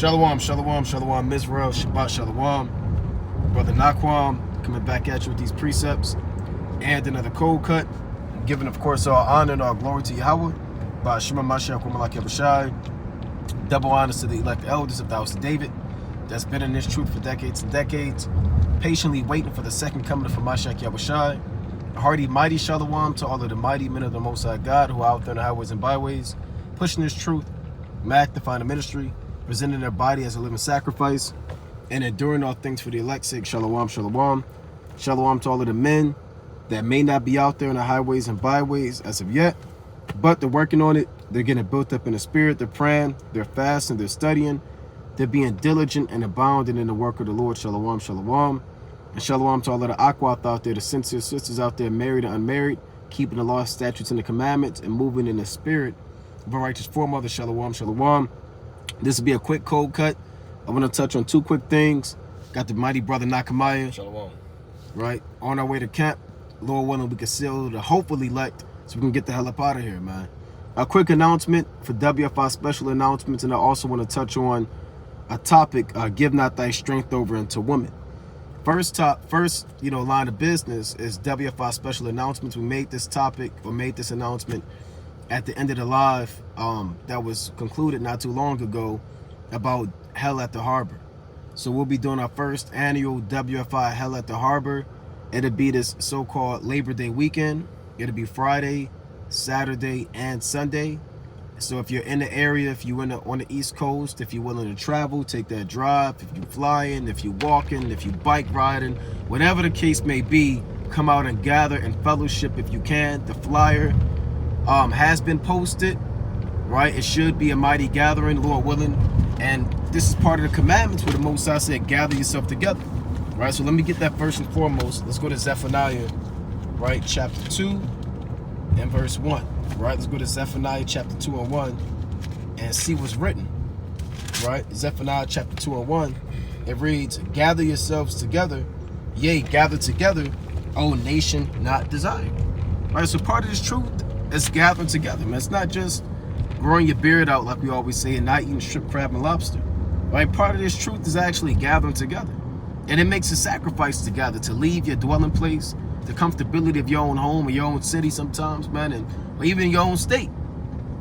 Shalom, shalom, shalom, Mizrael, Shabbat shalom. Brother Naquam coming back at you with these precepts and another cold cut. Giving, of course, all honor and all glory to Yahweh. By Shema Mashiach Kumalak Yabashai. Double honors to the elect elders of the house of David that's been in this truth for decades and decades, patiently waiting for the second coming of Mashiach Yabashai. A hearty, mighty shalom to all of the mighty men of the Most High God who are out there in the highways and byways, pushing this truth, magnifying the ministry, presenting their body as a living sacrifice, and enduring all things for the elect's sake. Shalom, shalom. Shalom to all of the men that may not be out there in the highways and byways as of yet, but they're working on it. They're getting built up in the spirit. They're praying, they're fasting, they're studying, they're being diligent and abounding in the work of the Lord. Shalom, shalom. And shalom to all of the Akwath out there, the sincere sisters out there, married and unmarried, keeping the law, statutes, and the commandments, and moving in the spirit of a righteous forefather. Shalom, shalom. This will be a quick cold cut. I want to touch on two quick things. Got the mighty brother Nakamaya. Shalom. Right? On our way to camp. Lord willing, we can seal the hopefully elect so we can get the hell up out of here, man. A quick announcement for WFI special announcements, and I also want to touch on a topic, give not thy strength over unto women. First, line of business is WFI special announcements. We made this topic or made this announcement at the end of the live that was concluded not too long ago about Hell at the Harbor. So we'll be doing our first annual WFI Hell at the Harbor. It'll be this so-called Labor Day weekend. It'll be Friday, Saturday, and Sunday. So if you're in the area, if you're on the East Coast, if you're willing to travel, take that drive. If you're flying, if you're walking, if you're bike riding, whatever the case may be, come out and gather and fellowship if you can. The flyer has been posted, right? It should be a mighty gathering, Lord willing. And this is part of the commandments where the Most High said, gather yourself together, right? So let me get that first and foremost. Let's go to Zephaniah, right? Chapter 2 and verse 1, right? Let's go to Zephaniah chapter 2 and 1 and see what's written, right? Zephaniah chapter 2 and 1, it reads, gather yourselves together, yea, gather together, O nation not desired. Right, so part of this truth is gathering together, man. It's not just growing your beard out like we always say and not eating shrimp, crab, and lobster. Right, part of this truth is actually gathering together. And it makes a sacrifice together to leave your dwelling place, the comfortability of your own home or your own city sometimes, man, or even your own state.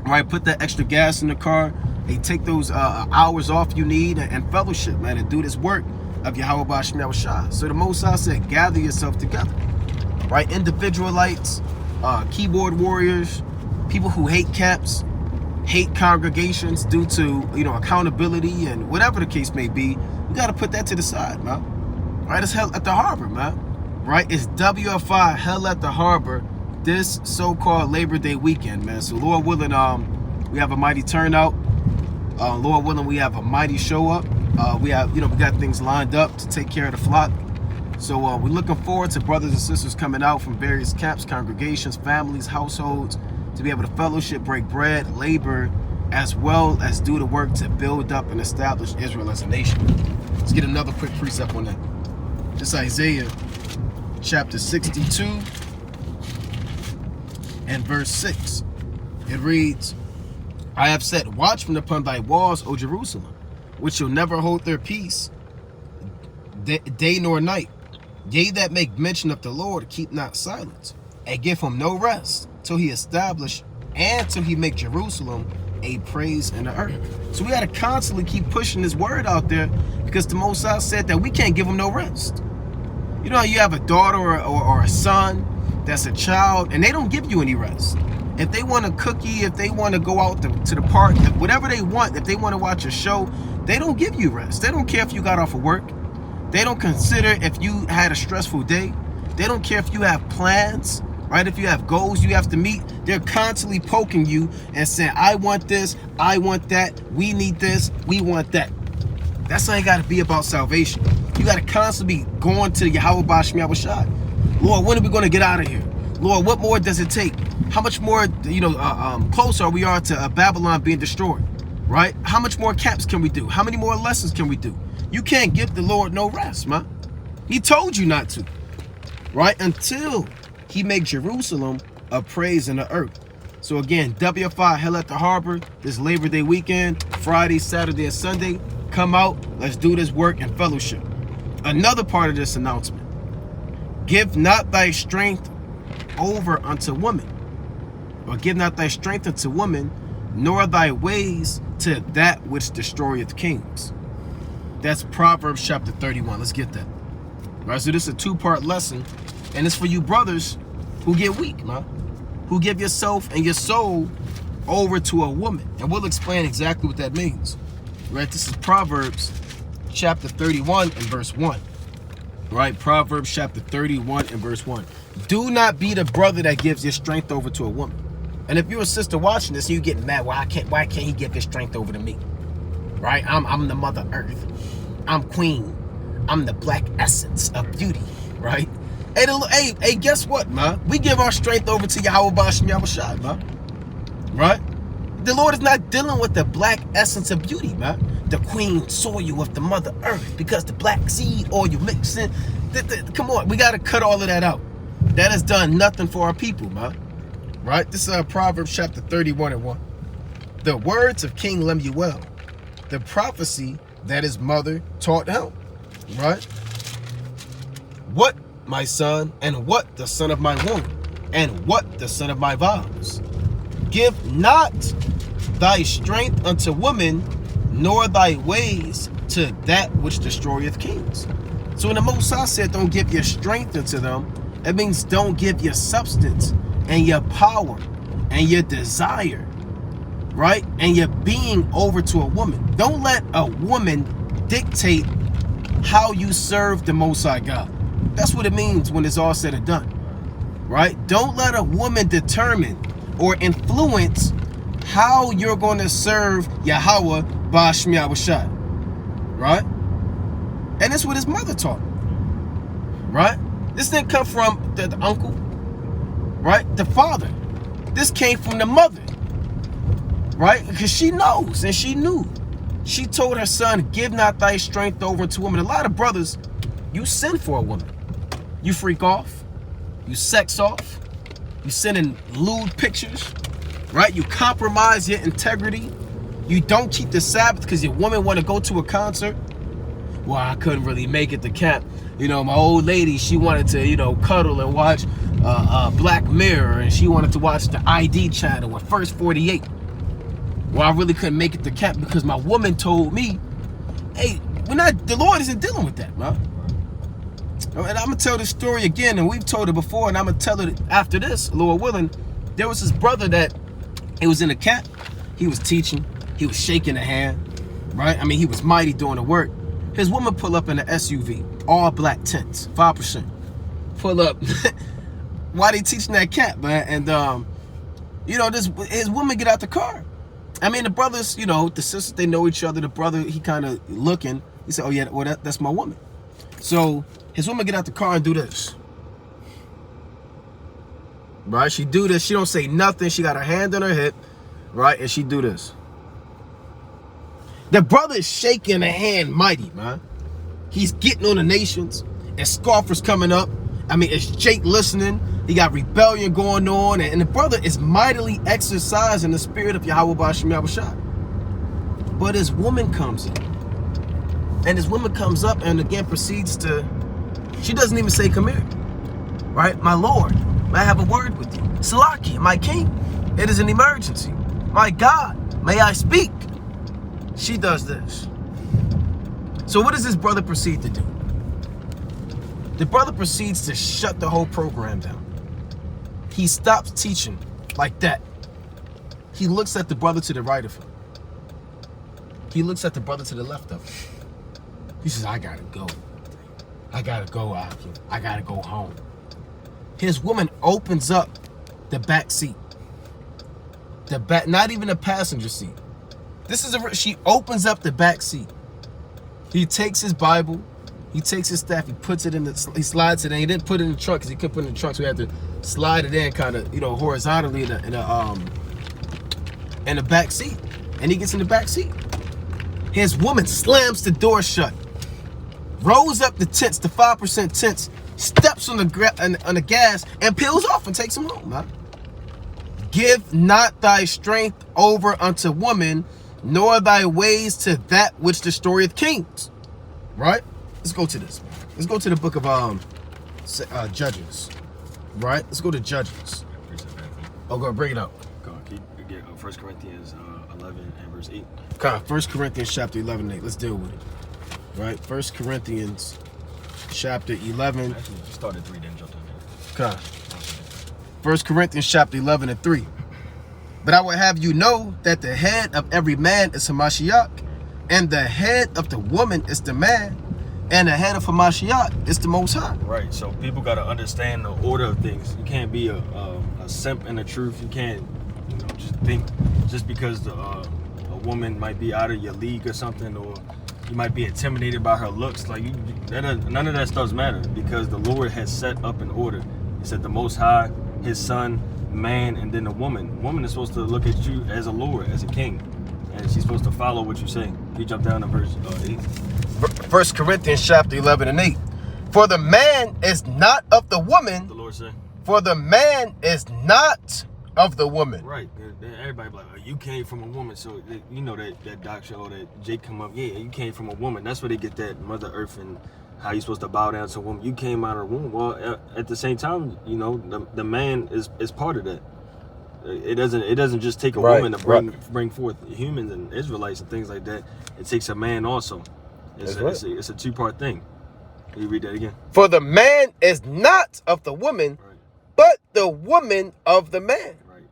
Right, put that extra gas in the car. Hey, take those hours off you need and fellowship, man, and do this work of Yahweh B'Shem Yahushua. So the Most High said, gather yourself together. Right, individualites, keyboard warriors, people who hate camps, hate congregations due to, accountability and whatever the case may be, you got to put that to the side, man. Right, it's Hell at the Harbor, man. Right, it's WFI Hell at the Harbor this so-called Labor Day weekend, man. So Lord willing, we have a mighty turnout. Lord willing, we have a mighty show up. We got things lined up to take care of the flock. So we're looking forward to brothers and sisters coming out from various camps, congregations, families, households, to be able to fellowship, break bread, labor, as well as do the work to build up and establish Israel as a nation. Let's get another quick precept on that. This Isaiah chapter 62 and verse 6. It reads, I have set watchmen upon thy walls, O Jerusalem, which shall never hold their peace, day nor night. Ye that make mention of the Lord, keep not silence, and give him no rest, till he establish and till he make Jerusalem a praise in the earth. So we got to constantly keep pushing this word out there, because the Most High said that we can't give him no rest. You know, you have a daughter or a son that's a child, and they don't give you any rest. If they want a cookie, if they want to go out to the park, whatever they want, if they want to watch a show, they don't give you rest. They don't care if you got off of work. They don't consider if you had a stressful day. They don't care if you have plans, right? If you have goals you have to meet, they're constantly poking you and saying, I want this, I want that, we need this, we want that. That's how you got to be about salvation. You got to constantly be going to Yahweh B'Shem Yahushua. Lord, when are we going to get out of here? Lord, what more does it take? How much more, closer we are to Babylon being destroyed, right? How much more camps can we do? How many more lessons can we do? You can't give the Lord no rest, man. He told you not to, right? Until he makes Jerusalem a praise in the earth. So again, WFI Hell at the Harbor, this Labor Day weekend, Friday, Saturday, and Sunday. Come out, let's do this work and fellowship. Another part of this announcement: give not thy strength over unto women, or give not thy strength unto women, nor thy ways to that which destroyeth kings. That's Proverbs chapter 31. Let's get that. All right, so this is a two-part lesson, and it's for you brothers who get weak, man, who give yourself and your soul over to a woman. And we'll explain exactly what that means. Right? This is Proverbs chapter 31 and verse 1. Right? Proverbs chapter 31 and verse 1. Do not be the brother that gives your strength over to a woman. And if you're a sister watching this and you getting mad, why can't he give his strength over to me? Right? I'm the Mother Earth. I'm queen. I'm the black essence of beauty. Right? Hey, guess what, man? We give our strength over to Yahweh Bashem Yahushua, man. Right? The Lord is not dealing with the black essence of beauty, man. The queen soil of the Mother Earth, because the black seed oil mixing. Come on, we got to cut all of that out. That has done nothing for our people, man. Right? This is Proverbs chapter 31 and 1. The words of King Lemuel, the prophecy that his mother taught him. Right? What, my son, and what the son of my womb, and what the son of my vows? Give not thy strength unto women, nor thy ways to that which destroyeth kings. So when the Most High said don't give your strength unto them, it means don't give your substance and your power and your desire, right? And your being over to a woman. Don't let a woman dictate how you serve the Most High God. That's what it means when it's all said and done, right? Don't let a woman determine or influence how you're going to serve Yahweh Bashem Yahushua, right? And that's what his mother taught him, right? This didn't come from the uncle, right? The father. This came from the mother, right? Because she knows and she knew. She told her son, give not thy strength over to women. A lot of brothers, you sin for a woman. You freak off. You sex off. You send in lewd pictures, right? You compromise your integrity. You don't keep the Sabbath because your woman want to go to a concert. Well, I couldn't really make it to camp. You know, my old lady, she wanted to, you know, cuddle and watch Black Mirror, and she wanted to watch the ID channel with First 48. Well, I really couldn't make it to camp because my woman told me, hey, the Lord isn't dealing with that, man. And I'm going to tell this story again, and we've told it before, and I'm going to tell it after this, Lord willing. There was this brother that, he was in a camp. He was teaching. He was shaking the hand, right? I mean, he was mighty doing the work. His woman pull up in an SUV, all black tints, 5%. Pull up. Why they teaching that camp, man? And, you know, his woman get out the car. I mean, the brothers, you know, the sisters, they know each other. The brother, he kind of looking. He said, oh, yeah, well, that's my woman. So his woman get out the car and do this. Right? She do this. She don't say nothing. She got her hand on her hip. Right? And she do this. The brother is shaking the hand mighty, man. He's getting on the nations. And scoffers coming up. I mean, it's Jake listening. He got rebellion going on. And the brother is mightily exercising the spirit of Yahweh Bashem Yahushua. But his woman comes in. And his woman comes up and again proceeds to, she doesn't even say, come here. Right? My Lord, may I have a word with you? Salaki, my king, it is an emergency. My God, may I speak? She does this. So what does this brother proceed to do? The brother proceeds to shut the whole program down. He stops teaching like that. He looks at the brother to the right of him. He looks at the brother to the left of him. He says, I gotta go. I gotta go, Akim. I gotta go home. His woman opens up the back seat. The back, not even the passenger seat. She opens up the back seat. He takes his Bible. He takes his staff. He puts it in he slides it in. He didn't put it in the trunk because he couldn't put it in the trunk. So he had to slide it in kind of, you know, horizontally in the back seat. And he gets in the back seat. His woman slams the door shut. Rolls up the tents, the 5% tents, steps on the gas, and peels off and takes him home, man. Give not thy strength over unto woman, nor thy ways to that which destroyeth kings. Right? Let's go to this. Let's go to the book of Judges. Right? Let's go to Judges. Oh, go bring it up. Go on, keep get 1 Corinthians 11 and verse 8. Okay, 1 Corinthians chapter 11 and 8. Let's deal with it. Right? 1 Corinthians chapter 11. Actually, you started 3, then jumped on there. Okay. 1 Corinthians chapter 11 and 3. But I would have you know that the head of every man is Hamashiach, and the head of the woman is the man, and the head of Hamashiach is the Most High. Right, so people got to understand the order of things. You can't be a simp in the truth. You can't, just think just because a woman might be out of your league or something, or you might be intimidated by her looks. Like none of that stuff matters, because the Lord has set up an order. He said the Most High, His Son, man, and then the woman. The woman is supposed to look at you as a Lord, as a king, and she's supposed to follow what you say. You jump down to verse 8. 1 Corinthians chapter 11 and 8. For the man is not of the woman. The Lord said. For the man is not of the woman. Right. Everybody be like, oh, you came from a woman. So, that doctrine or that Jake come up. Yeah, you came from a woman. That's where they get that Mother Earth and how you're supposed to bow down to a woman. You came out of a womb. Well, at the same time, the man is part of that. It doesn't just take a woman to bring forth humans and Israelites and things like that. It takes a man also. It's a two-part thing. Can you read that again? For the man is not of the woman, but the woman of the man. Right.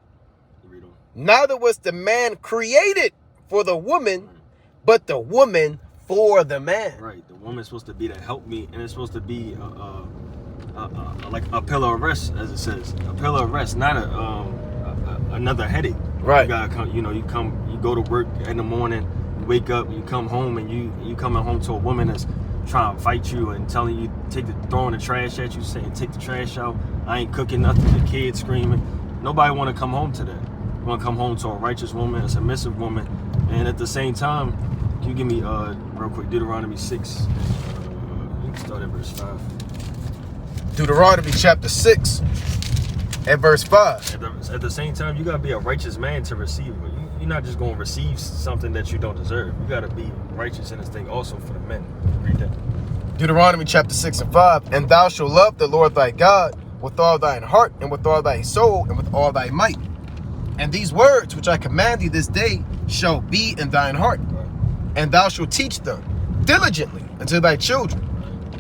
You read on. Neither was the man created for the woman, but the woman for the man. Right. The woman's supposed to be the helpmeet, and it's supposed to be like a pillar of rest, as it says. A pillar of rest, not another headache. Right. You gotta come. You go to work in the morning. Wake up, you come home, and you coming home to a woman that's trying to fight you and telling you throwing the trash at you, saying take the trash out. I ain't cooking nothing. The kids screaming. Nobody want to come home to that. You want to come home to a righteous woman, a submissive woman, and at the same time, can you give me real quick Deuteronomy 6? You can start at verse 5. Deuteronomy chapter 6 and verse 5. At the same time, you gotta be a righteous man to receive it. You're not just going to receive something that you don't deserve. You got to be righteous in this thing also for the men. Read that. Deuteronomy chapter 6 and 5. And thou shalt love the Lord thy God with all thine heart and with all thy soul and with all thy might. And these words which I command thee this day shall be in thine heart. Right. And thou shalt teach them diligently unto thy children,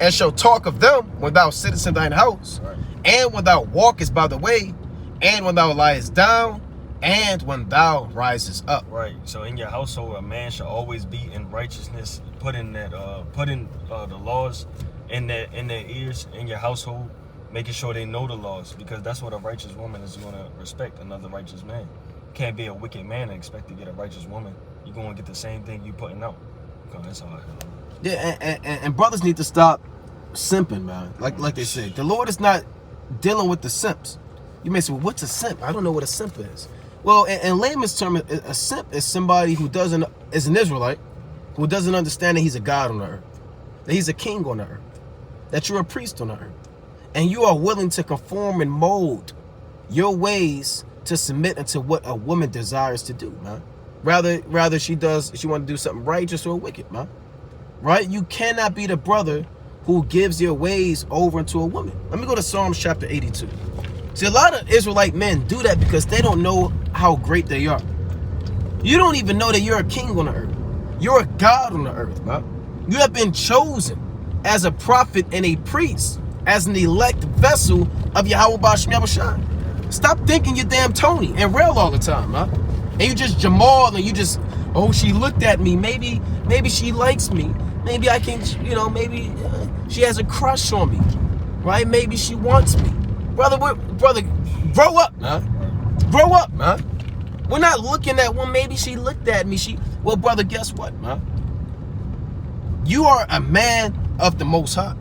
and shalt talk of them when thou sittest in thine house, and when thou walkest by the way, and when thou liest down, and when thou risest up. Right. So in your household, a man should always be in righteousness. Put in the laws in their ears in your household, making sure they know the laws, because that's what a righteous woman is going to respect. Another righteous man. You can't be a wicked man and expect to get a righteous woman. You're going to get the same thing you putting out. Okay, that's all I feel. Yeah, and brothers need to stop simping, man. Like they say, the Lord is not dealing with the simps. You may say, well, what's a simp? I don't know what a simp is. Well, in layman's term, a simp is somebody who is an Israelite, who doesn't understand that he's a God on the earth, that he's a king on the earth, that you're a priest on the earth, and you are willing to conform and mold your ways to submit unto what a woman desires to do, man. Rather she want to do something righteous or wicked, man. Right? You cannot be the brother who gives your ways over into a woman. Let me go to Psalms chapter 82. See, a lot of Israelite men do that because they don't know how great they are. You don't even know that you're a king on the earth. You're a God on the earth, man. You have been chosen as a prophet and a priest, as an elect vessel of Yahweh Ba'ashem Yahushua. Stop thinking you're damn Tony and rail all the time, man. And you just Jamal, and you just, oh, she looked at me. Maybe she likes me. Maybe I can, maybe she has a crush on me, right? Maybe she wants me. Brother, grow up, man. Grow up, man. We're not looking at, well, maybe she looked at me. Well, brother, guess what, man? You are a man of the Most High.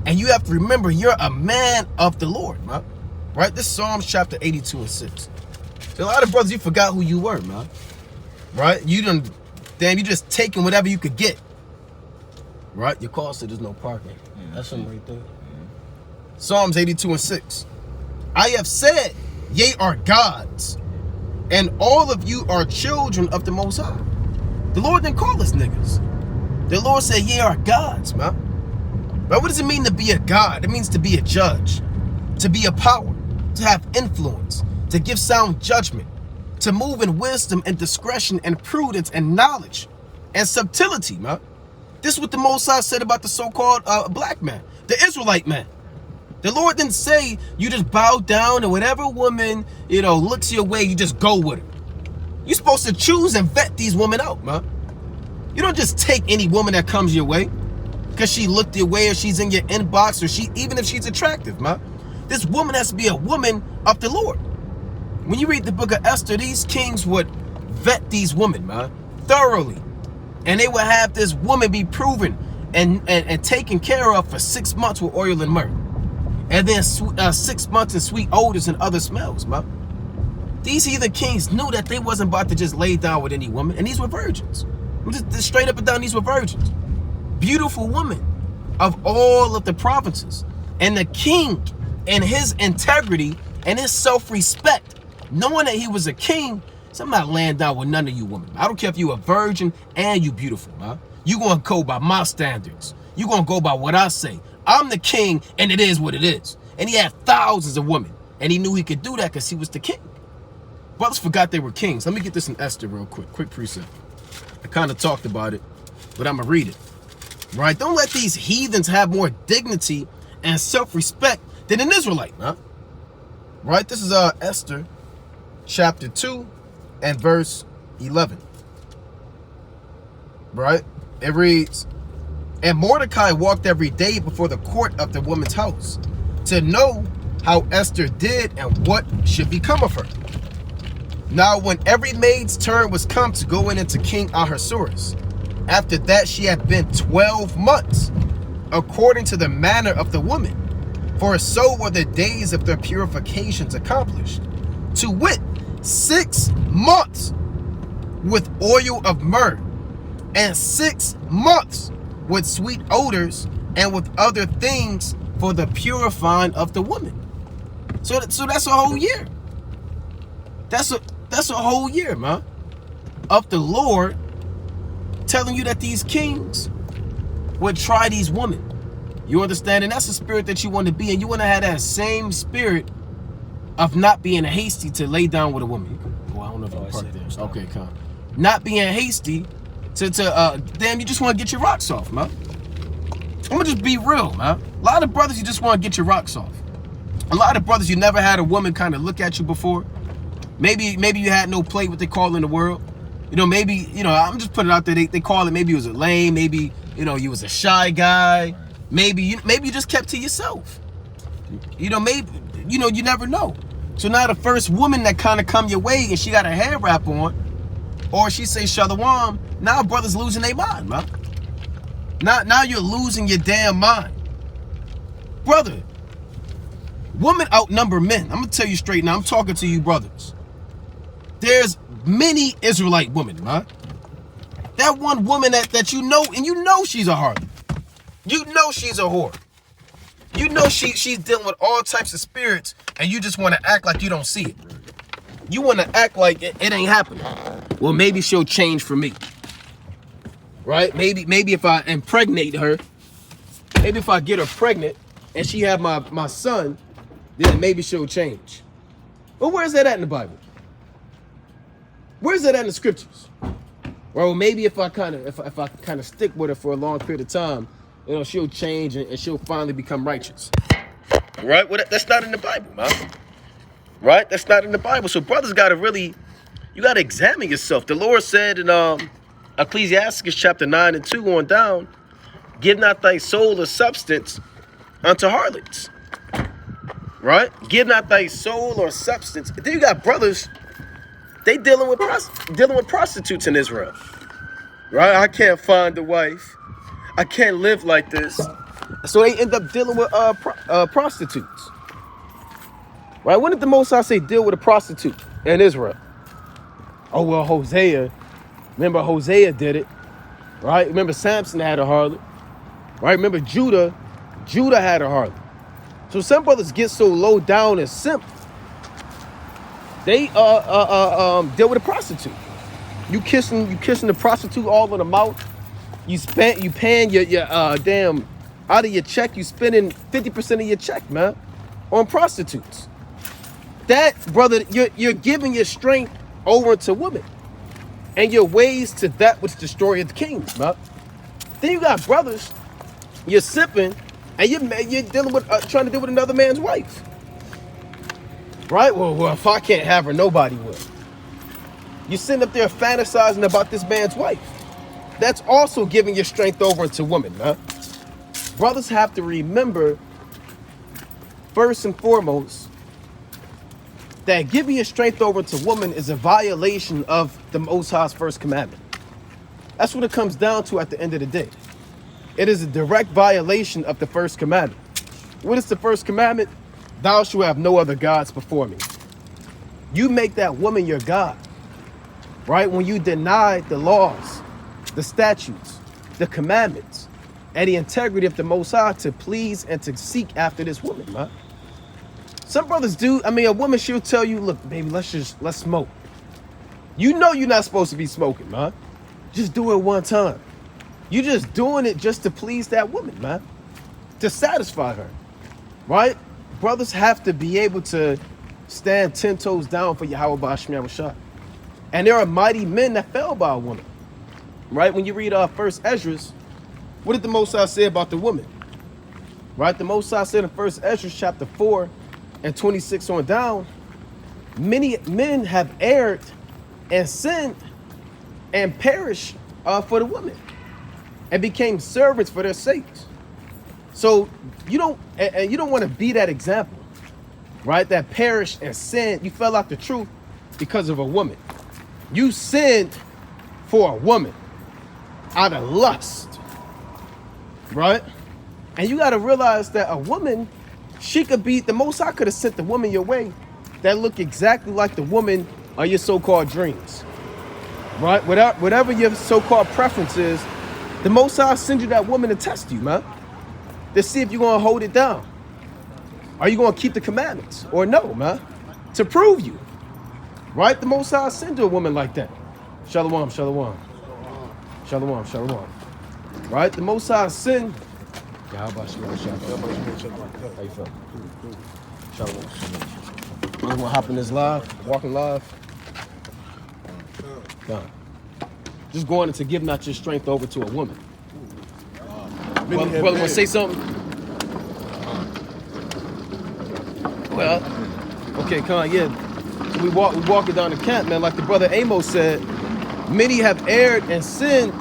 And you have to remember, you're a man of the Lord, man. Right? This is Psalms chapter 82 and 6. So a lot of brothers, you forgot who you were, man. Right? You just taking whatever you could get. Right? Your car said there's no parking. Yeah, that's something right there. Psalms 82 and 6. I have said, ye are gods, and all of you are children of the Most High. The Lord didn't call us niggas. The Lord said, ye are gods, man. But what does it mean to be a god? It means to be a judge, to be a power, to have influence, to give sound judgment, to move in wisdom and discretion and prudence and knowledge and subtlety, man. This is what the Most High said about the so-called black man, the Israelite man. The Lord didn't say you just bow down and whatever woman, looks your way, you just go with her. You're supposed to choose and vet these women out, man. You don't just take any woman that comes your way because she looked your way or she's in your inbox or even if she's attractive, man. This woman has to be a woman of the Lord. When you read the book of Esther, these kings would vet these women, man, thoroughly. And they would have this woman be proven and taken care of for 6 months with oil and myrrh. And then 6 months in sweet odors and other smells, man. These heathen kings knew that they wasn't about to just lay down with any woman. And these were virgins. Just straight up and down, these were virgins. Beautiful women of all of the provinces. And the king and his integrity and his self-respect, knowing that he was a king, so I'm not laying down with none of you women. I don't care if you a virgin and you beautiful, man. You gonna go by my standards. You gonna go by what I say. I'm the king and it is what it is. And he had thousands of women. And he knew he could do that because he was the king. Brothers forgot they were kings. Let me get this in Esther real quick. Quick precept. I kind of talked about it, but I'm gonna read it. Right? Don't let these heathens have more dignity and self-respect than an Israelite, huh? Right? This is Esther chapter 2 and verse 11. Right? It reads, and Mordecai walked every day before the court of the woman's house to know how Esther did and what should become of her. Now when every maid's turn was come to go in into King Ahasuerus, after that she had been 12 months, according to the manner of the woman, for so were the days of their purifications accomplished, to wit, 6 months with oil of myrrh, and 6 months with sweet odors, and with other things for the purifying of the woman. So that's a whole year. That's a whole year, man, of the Lord telling you that these kings would try these women. You understand? And that's the spirit that you want to be in. You want to have that same spirit of not being hasty to lay down with a woman. Well, I don't know if you parked there. Okay, come. Not being hasty damn, you just want to get your rocks off, man. I'm gonna just be real, man. A lot of brothers, you just want to get your rocks off. A lot of brothers, you never had a woman kind of look at you before. Maybe you had no play, what they call in the world. Maybe, I'm just putting it out there. They call it, maybe you was a lame, maybe, you was a shy guy. Maybe you just kept to yourself. Maybe, you never know. So now the first woman that kind of come your way and she got a hair wrap on, or she say shalom, now brothers losing their mind, man. Now you're losing your damn mind. Brother, women outnumber men. I'm gonna tell you straight now, I'm talking to you brothers. There's many Israelite women, man. That one woman that you know, and you know she's a harlot. You know she's a whore. You know she's dealing with all types of spirits, and you just want to act like you don't see it. You want to act like it ain't happening. Well, maybe she'll change for me. Right? Maybe if I impregnate her, maybe if I get her pregnant and she have my son, then maybe she'll change. But where's that at in the Bible? Where's that at in the scriptures? Well, maybe if I kind of stick with her for a long period of time, she'll change and she'll finally become righteous. Right? Well, that's not in the Bible, man. Right? That's not in the Bible. So brothers you gotta examine yourself. The Lord said in Ecclesiastes chapter 9 and 2 on down, give not thy soul a substance unto harlots. Right? Give not thy soul or substance. Then you got brothers, they dealing with prostitutes in Israel. Right? I can't find a wife. I can't live like this. So they end up dealing with prostitutes. Right? When did the Most High say deal with a prostitute in Israel? Oh, well, Hosea. Remember, Hosea did it. Right? Remember, Samson had a harlot. Right? Remember, Judah had a harlot. So some brothers get so low down and simp, they deal with a prostitute. You kissing the prostitute all in the mouth. You paying your damn out of your check. You spending 50% of your check, man, on prostitutes. That, brother, you're giving your strength over to women, and your ways to that which destroyeth kings, man. Then you got brothers, you're sipping, and you're dealing with trying to deal with another man's wife, right? Well, if I can't have her, nobody will. You're sitting up there fantasizing about this man's wife. That's also giving your strength over to women, man. Brothers have to remember, first and foremost, that giving your strength over to women is a violation of the Most High's first commandment. That's what it comes down to at the end of the day. It is a direct violation of the first commandment. What is the first commandment? Thou shalt have no other gods before me. You make that woman your God, right? When you deny the laws, the statutes, the commandments, and the integrity of the Most High to please and to seek after this woman, man. Some brothers do. I mean, a woman, she'll tell you, look, baby, let's smoke. You know you're not supposed to be smoking, man. Just do it one time. You're just doing it just to please that woman, man. To satisfy her, right? Brothers have to be able to stand 10 toes down for Yahweh Ba'asham Yahushua. And there are mighty men that fell by a woman, right? When you read First Esdras, what did the Most High say about the woman? Right? The Most High said in First Esdras chapter 4 and 26 on down, many men have erred and sinned and perished for the woman and became servants for their sakes. So you don't want to be that example, right? That perished and sinned. You fell out the truth because of a woman. You sinned for a woman out of lust, right? And you got to realize that a woman, she could be, the Most High could have sent the woman your way that look exactly like the woman of your so-called dreams, right? Whatever your so-called preference is, the Most High send you that woman to test you, man, to see if you're going to hold it down. Are you going to keep the commandments or no, man? To prove you, right? The Most High send you a woman like that. Shalom, shalom. Shalom, shalom. Right? The Most High send. How about you? How you feel? Shalom. You want to hop in this live? Walking live? Done. Just going to give not your strength over to a woman. Brother, want to say something? Well, okay, come on, yeah. So we walking down the camp, man. Like the brother Amos said, many have erred and sinned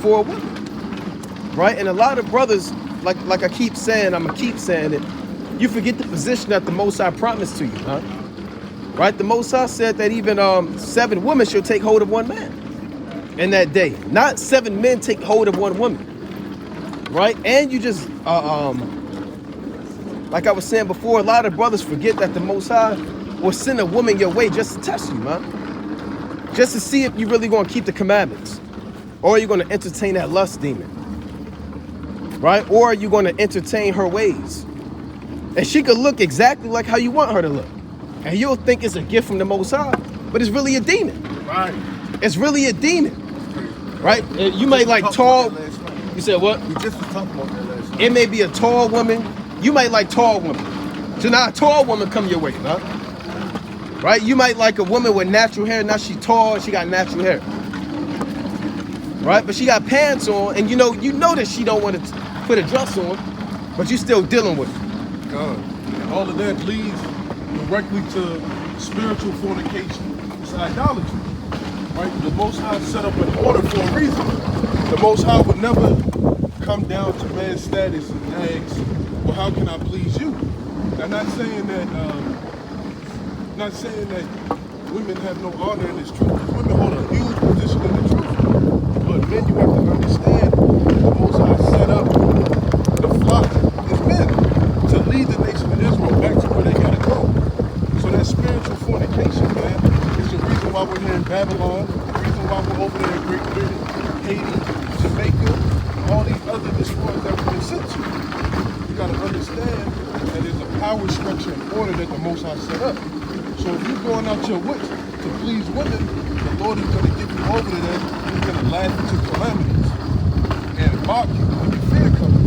for a woman, right? And a lot of brothers, like I keep saying, I'm gonna keep saying it. You forget the position that the Most High promised to you, huh? Right? The Most High said that even 7 women shall take hold of one man in that day. Not 7 men take hold of one woman, right? And you just, like I was saying before, a lot of brothers forget that the Most High will send a woman your way just to test you, man. Just to see if you're really going to keep the commandments, or you're going to entertain that lust demon, right? Or you're going to entertain her ways. And she could look exactly like how you want her to look. And you'll think it's a gift from the Most High, but it's really a demon. Right. It's really a demon, right? You may like tall. You said what? We just was talking about that last night. It may be a tall woman. You might like tall women. So now a tall woman come your way, huh? Right? You might like a woman with natural hair. Now she tall and she got natural hair. Right? But she got pants on, and you know that she don't want to put a dress on, but you still dealing with it. God. And all of that leads directly to spiritual fornication. It's idolatry. Right? The Most High set up an order for a reason. The Most High would never come down to man's status and ask, well, how can I please you? I'm not saying that women have no honor in this truth. Women hold a huge position in the truth. But men, you have to understand the Most High set up the flock as men to lead the nation of Israel back to where they gotta go. So that spiritual fornication, man, is the reason why we're here in Babylon, the reason why we're over there in Great Britain, Haiti, Jamaica, all these other destroyers that we've been sent to. You gotta understand that there's a power structure and order that the Most High set up. So if you're going out your wits to please women, the Lord is going to give you over to them, he's gonna laugh at your calamities and mock you when your fear comes.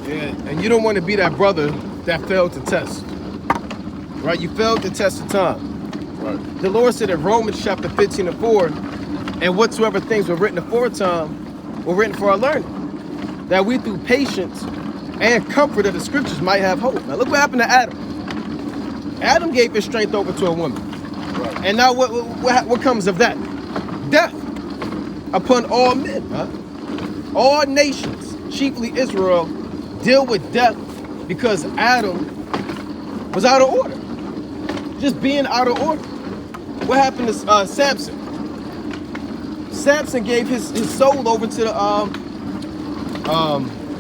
Yeah, and you don't want to be that brother that failed to test. Right? You failed to test the time. Right. The Lord said in Romans chapter 15 and 4, and whatsoever things were written aforetime were written for our learning, that we through patience and comfort of the scriptures might have hope. Now look what happened to Adam. Adam gave his strength over to a woman. Right. And now what comes of that? Death upon all men. Huh? All nations, chiefly Israel, deal with death because Adam was out of order. Just being out of order. What happened to Samson? Samson gave his soul over to the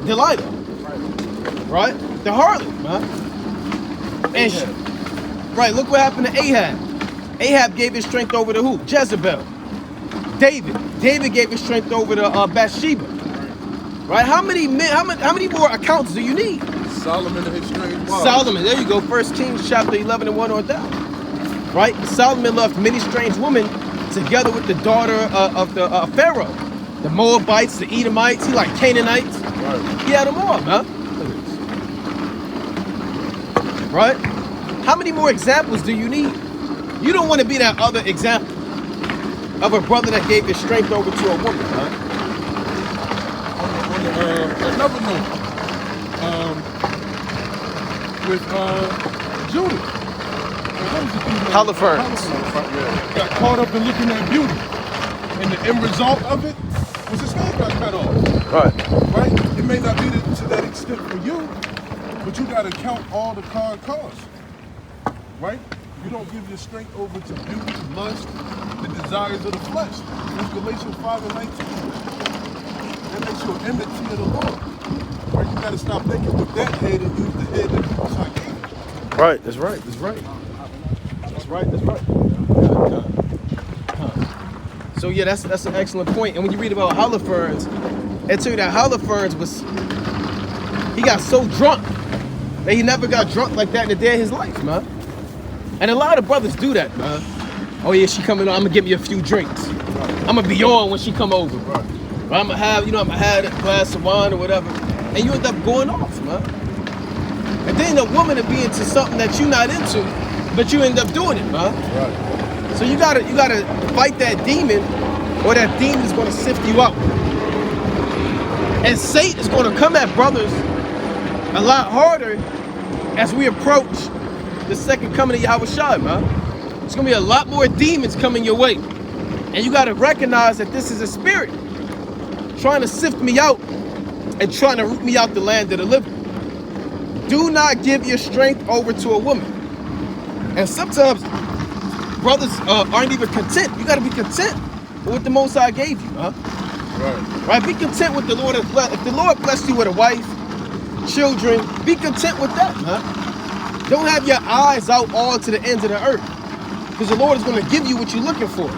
Delilah, right? The harlot, huh? And right, look what happened to Ahab. Ahab gave his strength over to who? Jezebel. David gave his strength over to Bathsheba. Right? How many more accounts do you need? Solomon and his strange wives. Solomon, there you go. 1 Kings chapter 11 and 1 on down. Right? Solomon loved many strange women together with the daughter of the Pharaoh. The Moabites, the Edomites, he like Canaanites. Right. He had them all, huh? Right? How many more examples do you need? You don't want to be that other example of a brother that gave his strength over to a woman, huh? Another note, with Judah. Holofernes. Got caught up in looking at beauty, and the end result of it was his head got cut off. Right. Right? It may not be to that extent for you, but you got to count all the costs. Right? You don't give your strength over to beauty, lust, the desires of the flesh. That's Galatians 5 and 19. That makes you an enmity of the Lord. Right? You got to stop thinking with that head and use the head that Jesus gave you. Right, that's right, that's right. That's right, that's right. So yeah, that's an excellent point. And when you read about Holofernes, it tells you that Holofernes he got so drunk that he never got drunk like that in the day of his life, man. And a lot of brothers do that, man. Oh yeah, she coming on, I'm gonna give me a few drinks. I'm gonna be on when she come over. Right. I'm gonna have a glass of wine or whatever. And you end up going off, man. And then a woman will be into something that you're not into, but you end up doing it, man. Right. So you gotta fight that demon, or that demon is gonna sift you out. And Satan is gonna come at brothers a lot harder as we approach the second coming of Yahushua, man. It's gonna be a lot more demons coming your way. And you gotta recognize that this is a spirit trying to sift me out and trying to root me out the land of the living. Do not give your strength over to a woman. And sometimes brothers aren't even content. You gotta be content with what the Most High gave you, huh? Right? Be content with the Lord. If the Lord blessed you with a wife, children, be content with that, huh? Don't have your eyes out all to the ends of the earth, because the Lord is going to give you what you're looking for.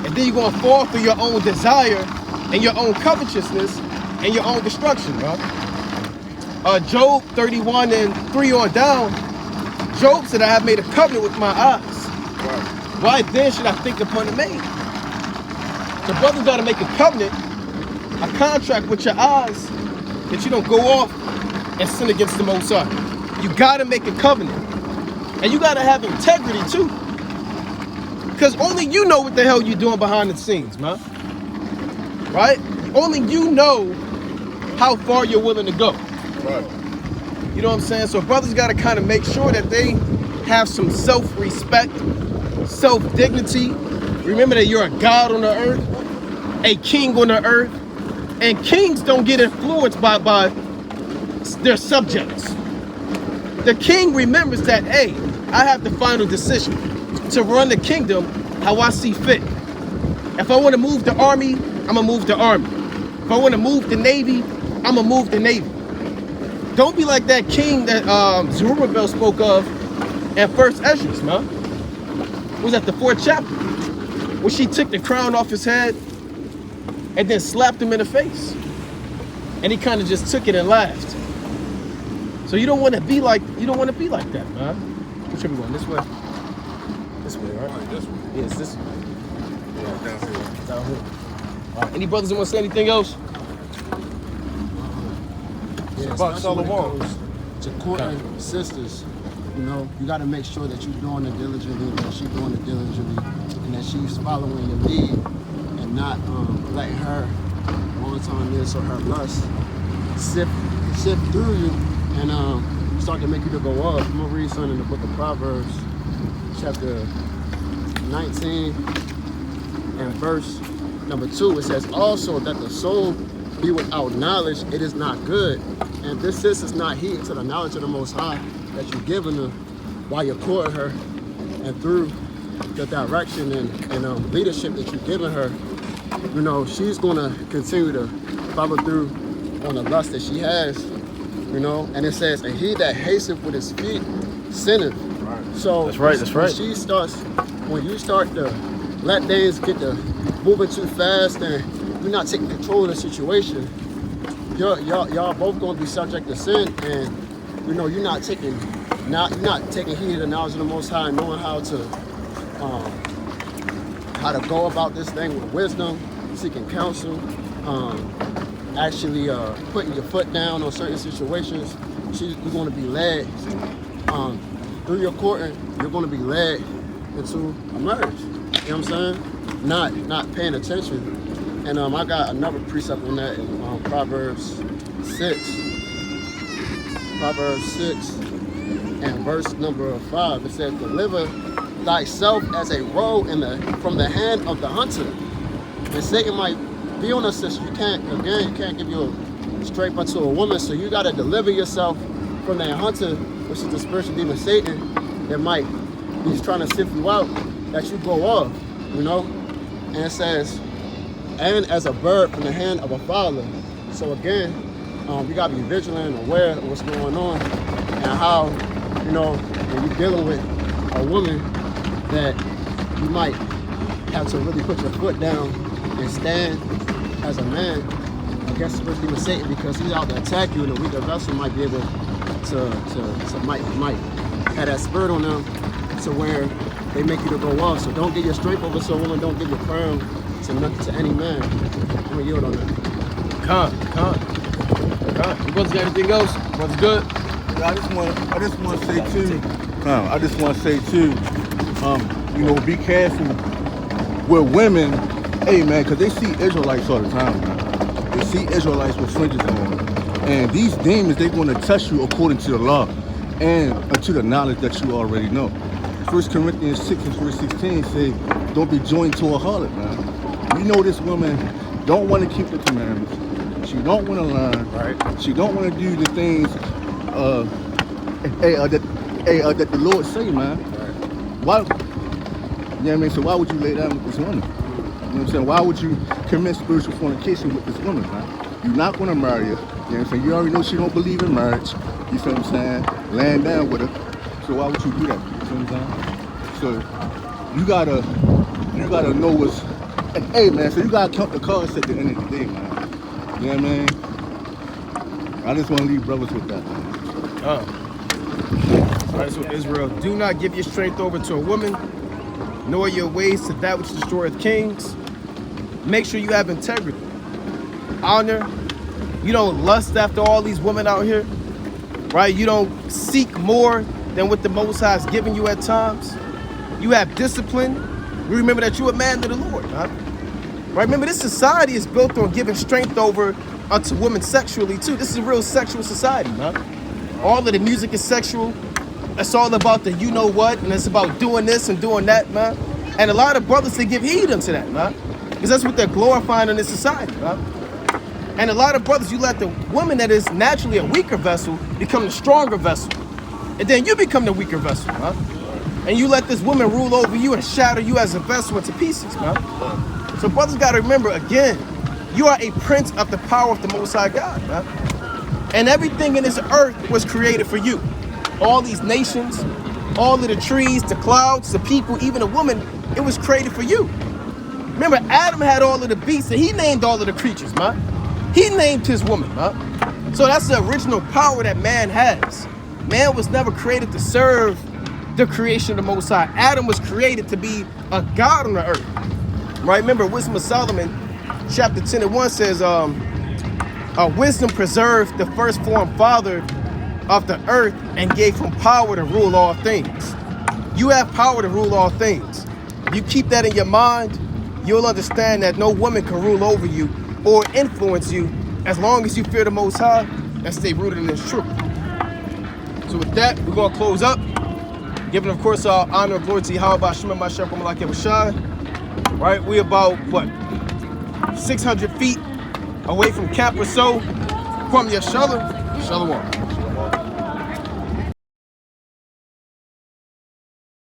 And then you're going to fall for your own desire and your own covetousness and your own destruction, right? Job 31 and 3 on down, Job said, I have made a covenant with my eyes. Why then should I think upon the maid? The brother got to make a covenant, a contract with your eyes, that you don't go off and sin against the Most High. You got to make a covenant. And you got to have integrity too. Because only you know what the hell you're doing behind the scenes, man. Right? Only you know how far you're willing to go. Right. You know what I'm saying? So brothers got to kind of make sure that they have some self-respect, self-dignity. Remember that you're a God on the earth, a king on the earth, and kings don't get influenced by their subjects. The king remembers that, hey, I have the final decision to run the kingdom how I see fit. If I want to move the army, I'm going to move the army. If I want to move the navy, I'm going to move the navy. Don't be like that king that Zerubbabel spoke of in 1 Esdras, man. It was at the 4th chapter, where she took the crown off his head and then slapped him in the face. And he kind of just took it and laughed. So you don't want to be like that, man. Which way we going? This way? This way, right? Right, this way. Yes, this way. down here. Down here. Any brothers that want to say anything else? Yeah, Shabbat especially when it shalom. goes to courting sisters, you know, you got to make sure that you're doing it diligently, that she's doing it diligently, and that she's following your lead and not letting her wanton this or her lust sift through you and start to make you to go up. I'm gonna read something in the book of Proverbs, chapter 19 and verse number 2. It says, also that the soul be without knowledge, it is not good. And this is not heed to the knowledge of the Most High that you're giving her while you're courting her, and through the direction and leadership that you're giving her, you know, she's gonna continue to follow through on the lust that she has, you know. And it says, and he that hasteth with his feet sinneth. Right. So That's right, that's right. When you start to let things get to moving too fast and you're not taking control of the situation, y'all both gonna be subject to sin, and you know you're not taking heed of the knowledge of the Most High, knowing how to go about this thing with wisdom, seeking counsel, actually putting your foot down on certain situations. You're going to be led through your courting. You're going to be led into a marriage. You know what I'm saying? Not paying attention. And I got another precept on that in Proverbs 6. Proverbs 6 and verse number 5. It says, deliver thyself as a roe from the hand of the hunter. And Satan might be on us, sister. You can't give you a straight unto a woman, so you got to deliver yourself from that hunter, which is the spiritual demon Satan, that might be trying to sift you out, that you go off, you know. And it says, and as a bird from the hand of a fowler. So again, you got to be vigilant and aware of what's going on, and how, you know, when you're dealing with a woman, that you might have to really put your foot down and stand as a man against the spiritual demon Satan, because he's out to attack you, and the weaker vessel might be able to might have that spirit on them to where they make you to go off. So don't get your strength over to a woman, don't give your crown to any man. I'm gonna yield on that. Con. You brothers got anything else? What's good? I just want to say too, you know, be careful with women, hey man, because they see Israelites all the time, man. They see Israelites with fringes on, and these demons, they're going to test you according to the law and to the knowledge that you already know. 1 Corinthians 6 and verse 16 say, don't be joined to a harlot, man. We know this woman don't want to keep the commandments. She don't want to learn. Right. She don't want to do the things that the Lord say, man. Right. Why? You know what I mean? So why would you lay down with this woman? You know what I'm saying? Why would you commit spiritual fornication with this woman, man? You're not going to marry her. You know what I'm saying? You already know she don't believe in marriage. You feel what I'm saying? Laying down with her. So why would you do that? You feel what I'm saying? So you gotta know what's. Hey man, so you gotta count the cards at the end of the day, man. You know what I mean? I just want to leave brothers with that, man. All right, so Israel, do not give your strength over to a woman, nor your ways to that which destroyeth kings. Make sure you have integrity, honor. You don't lust after all these women out here, right? You don't seek more than what the Most High has given you at times. You have discipline. You remember that you're a man to the Lord, huh? Right? Remember, this society is built on giving strength over unto women sexually too. This is a real sexual society, man. All of the music is sexual. It's all about the you know what, and it's about doing this and doing that, man. And a lot of brothers, they give heed unto that, man, because that's what they're glorifying in this society, man. And a lot of brothers, you let the woman that is naturally a weaker vessel become the stronger vessel, and then you become the weaker vessel, man. And you let this woman rule over you and shatter you as a vessel into pieces, man. So brothers got to remember, again, you are a prince of the power of the Most High God, man. And everything in this earth was created for you. All these nations, all of the trees, the clouds, the people, even a woman, it was created for you. Remember, Adam had all of the beasts, and he named all of the creatures, man. He named his woman, man. So that's the original power that man has. Man was never created to serve the creation of the Most High. Adam was created to be a God on the earth. Right? Remember, Wisdom of Solomon, chapter 10 and 1 says, wisdom preserved the first form father of the earth and gave him power to rule all things. You have power to rule all things. If you keep that in your mind, you'll understand that no woman can rule over you or influence you as long as you fear the Most High and stay rooted in this truth. So with that, we're going to close up. Giving, of course, our honor and glory to Yahweh Shem Mashiach Malak Yahushua. Right? We about, what, 600 feet away from camp or so from Yeshala. Shalom.